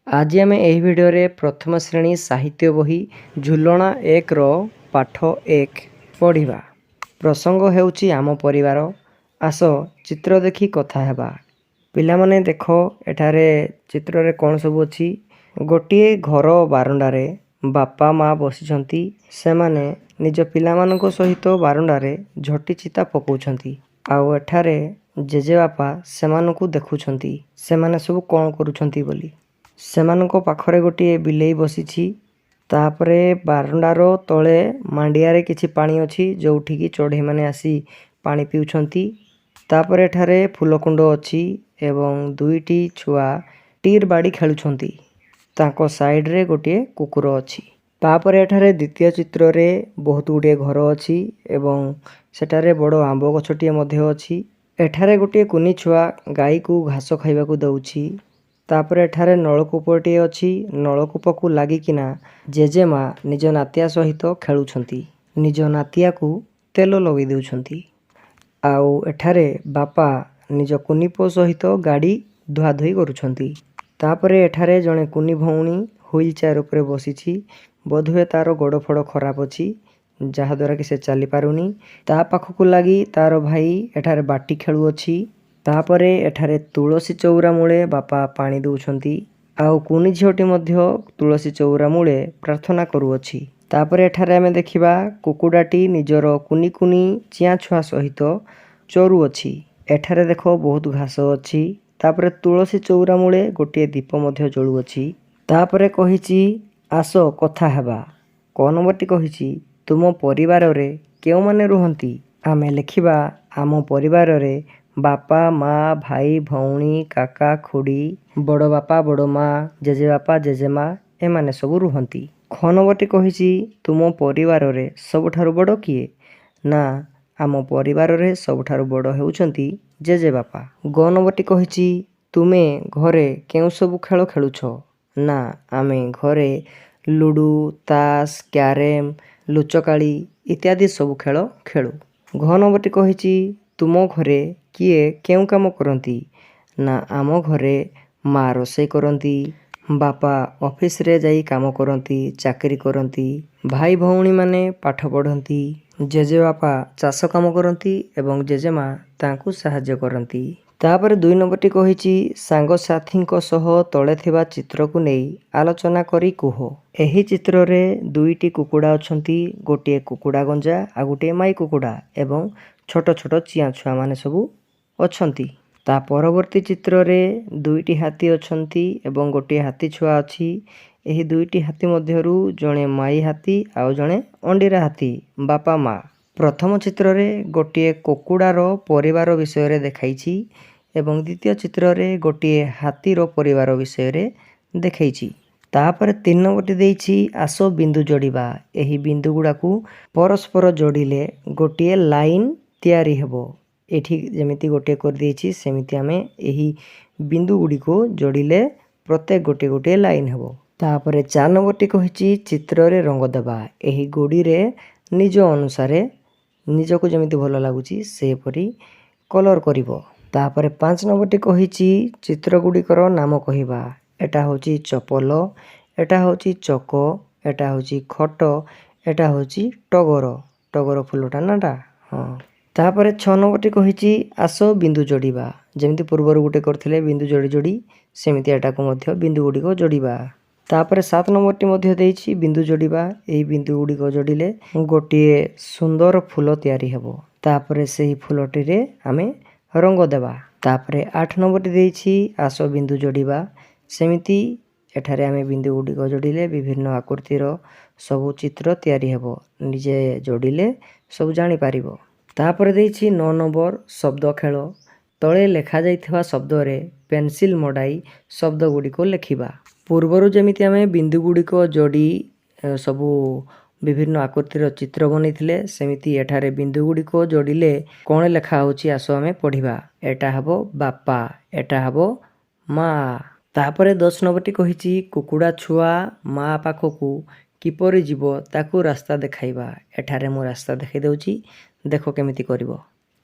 आज आम यही भिडियो प्रथम श्रेणी साहित्य बही झुलना 1 रो पाठ 1 पढ़ा। प्रसंग हेउची आम परिवार। आस चित्र देखी कथा हेबा। पिला माने देखो एठारे चित्र रे कौन सब अच्छी। गोटे घर बारंडारे बापा माँ बसिछंती। से माने निज पिला मानको सहित बारंडारे झटी चिता पकाउछंती। आउ एठारे जेजे बापा सेमानकु देखुछंती सेमाने सब कौन करूछंती बोली। सेमानको पाखरे गोटे बिलेई बसिछि। तापरे बारंडार तले मांडियारे किछि पानी अछि जोउठिकी चढ़ई माने आसी पानी पिउछंती। तापरे एठारे फूलकुंड अछि एवं दुईटी छुआ टीर बाड़ी खेलुछंती। ताको साइड रे गोटे कुकुर अछि। तापरे एठारे द्वितीय चित्र रे बहुत गुडे घर अछि एवं सेटारे बड़ो आंबो गछटिए मध्ये अछि। एठारे गोटे कुनी छुआ गाई को घास खाइबाकू दउछि। तापरे एठारे नलकूपटे अछि। नलकूपकू लागिकिना जेजेमा निज नातिया सहित खेलुछंती। निज नातिया को तेल लगे देउछंती। आउ एठारे बापा निज कुनी पो सहित गाड़ी धुआ धुई करूछंती। तापरे एठारे जणे कुनी भौणी व्हील चेयर उपरे बसिछि। बोधुए तार गोड़ फड़ खराब अछि जहा द्वारा कि से चली पारुनी। ता पाखकू लागी तार भाई एठारे बाटी खेलु अछि। तापरे एठारे तुलसी चौरा मूले बापा पानी दउछंती। आउ कुनी झियोटी मध्य तुलसी चौरा मूले प्रार्थना करूअछि। तापरे एठारे आमे देखिबा कुकुडाटी निजर कुनी कुनी चिया छुआ सहित चरुअछि। एठारे देखो बहुत घास अछि। तापरे तुलसी चौरा मूले गोटे दीप मध्य जळुअछि। तापरे कहिछि आसो कथा हेबा। कोन बटी कहिछि तुम परिवार रे केउ माने रुहंती। आमे लेखिबा आम परिवार रे बापा माँ भाई भौणी काका खुड़ी बड़ बापा बड़ माँ जेजे बापा जेजे माँ एमाने सब रुहंती। खनबटी कहिछि तुम परिवार रे सबठारु बड़ किए। ना आम परिवार रे सबठारु बड़ हेउछंती जेजे बापा। गनबटी कहिछि तुमे घरे केउ सब खेल खेलुछ। ना आमे घरे लुडु तास क्यारेम लुचकाली इत्यादि सब खेल खेलु। घनबटी कहिछि तुम घरे किए केउ काम करंती। ना आम घरे माँ रोषेई करंती बापा ऑफिस रे जाई काम करंती चाकरी करंती भाई भौणी माने पाठ पढ़ंती जेजे बापा चाष काम करंती एवं जेजे माँ तांकू सहाय्य करंती। तापरे 2 नंबरटी कहिछि सांग साथींको सह तळे थिबा चित्रकू नेई आलोचना करी कुह। एही चित्र रे दुईटी कुकुडा अछंती। गोटे कुकुडा गंजा आ गोटे माई कुकुडा एवं छोट छोट चिया छुआ माने सबू अछंती। ता परवर्ती चित्र रे दुईटी हाथी अछंती एवं गोटे हाथी छुआ अछि। एही दुईटी हाथी मध्यरु जणे माई हाथी आउ जणे अंडीरा हाथी बापा माँ। प्रथम चित्र रे गोटे कुकुडार परिवार विषय रे देखाइछि एवं द्वितीय चित्र रे गोटे हाथीर परिवार विषय रे देखाइछि। तापर 3 नंबरटी देइछि आसो बिंदु जोड़िबा। एही बिंदु गुडाकू परस्पर जोड़िले गोटे लाइन तैयारी हेबो। एठी जेमिति गोटे कर देइछि सेमिति आमे एही बिंदु गुडी को जोड़िले प्रत्येक गोटे गोटे लाइन हेबो। तापरे 4 नंबरटी कहिछि चित्र रे रंग देबा। एही गुडी रे निज अनुसारे निजको जेमिति भलो लागुछि से परी कलर करिवो। तापरे 5 नंबरटी कहिछि चित्र गुडी कर नाम कहिबा। एटा होछि चपल एटा होछि चको एटा होछि खट एटा होछि टगर टगर फुलटा नाटा हां। तापरे 6 नंबरटी कहिछि आसो बिंदु जोड़िबा। जेमिति पूर्वर गुटे करथिले बिंदु जोड़ी जोड़ी सेमिति एटाको मध्य बिंदु गुडी को जोड़िबा। तापरे 7 नंबरटी मध्य देइछि बिंदु जोड़िबा। एही बिंदु गुडी को जोड़िले गोटे सुंदर फूल तैयारी हेबो। तापरे सेही फूलटी रे आमे रंग देबा। तापरे 8 नंबरटी देइछि आसो बिंदु जोड़िबा। सेमिति एठारे आमे बिंदु गुडी को जोड़िले विभिन्न आकृतिर सब चित्र तैयारी हेबो। निजे जोड़िले सब जानि पारिबो। तापरे देइछि 9 नंबर शब्द खेल। तळे लेखा जाइथिबा शब्द रे पेंसिल मडाई शब्द गुडी को लेखिबा। पूर्वरु जेमिति आमे बिंदु गुडी को जोड़ी सबु विभिन्न आकृतिर चित्र बनिथिले सेमिति एठारे बिंदु गुडी को जोड़िले कोन लेखा होछि आसो आमे पढिबा। एटा हबो बापा एटा हबो माँ। तापरे 10 नंबरटी कहिछि कुकुडा छुआ माँ पाखकू किपरि जीवो ताकू रास्ता देखाइबा। एठारे मु रास्ता देखाइ दउछि देखो केमिति करिवो।